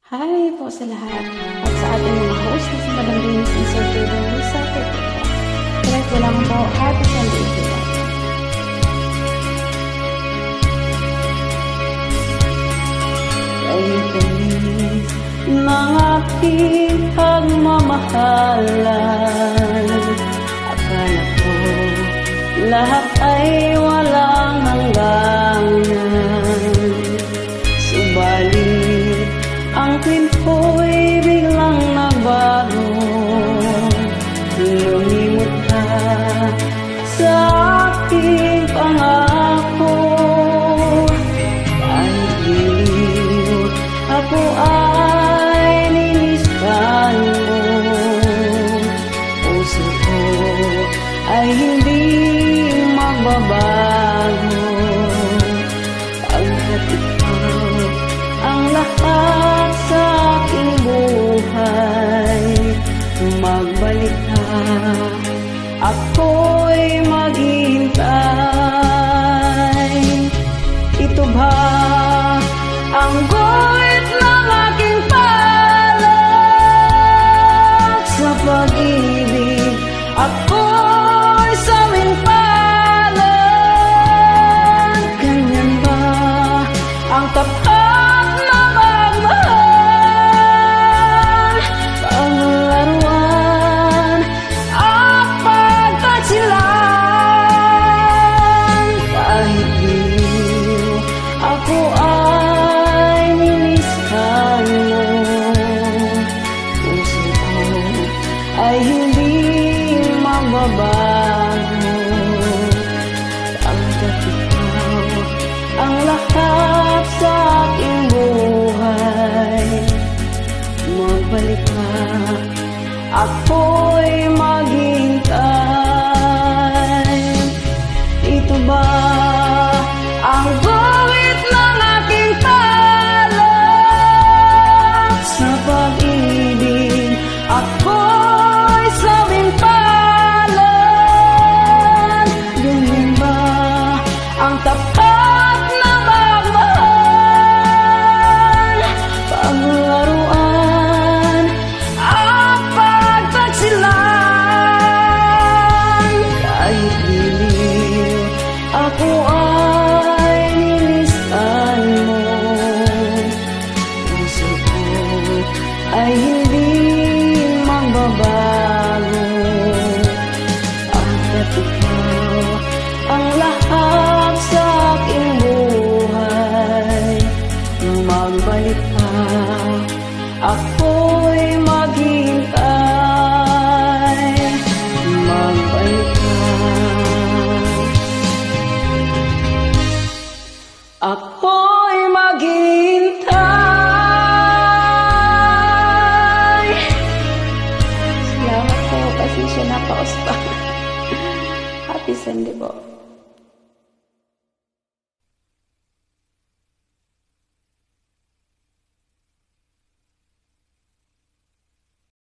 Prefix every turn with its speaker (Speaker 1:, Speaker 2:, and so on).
Speaker 1: Hi po sa lahat at sa ating mga host na si Madam Denise and Sir Jordan Lisa Tetepo. Kaya ko lang po, happy Sunday everyone. Ay tumis ng aking pagmamahalan. Akala ko lahat ay walang hangganan. Subalit ang kwinto'y biglang nagbago. Lumimot ka sa aking pangako. Kahit giliw ako ay nilistan mo. Puso ko ay hindi magbabago. Pagkat ikaw ang lahat sa aking buhay, magbalik ka, ako'y maghihintay. Ito ba ang guhit ng aking palad sa pag-ibig? Ako'y sawing palad. Ganyan ba ang tapat na pagmahal? Panglaruan at pagtatsilan. Kahit giliw ako ay nilistan mo. Puso ko ay hindi magbabago. Pagkat ikaw ang lahat sa aking buhay, magbalik ka, ako'y maghihintay. Ito ba ang guhit ng aking palad sa pag-ibig? Ako'y sabing palad. Ganyan ba ang tapat na pagmahal? Paglaruan at pagtatsilan. Kahit giliw ako ay nilistan mo. Puso ko ay hindi magbabago. Pagkat ikaw ang lahat sa aking buhay, magbalik ka, ako'y maghihintay. Magbalik ka, ako'y maghihintay. Salamat po, pasensya na paus pa. Happy Sunday po.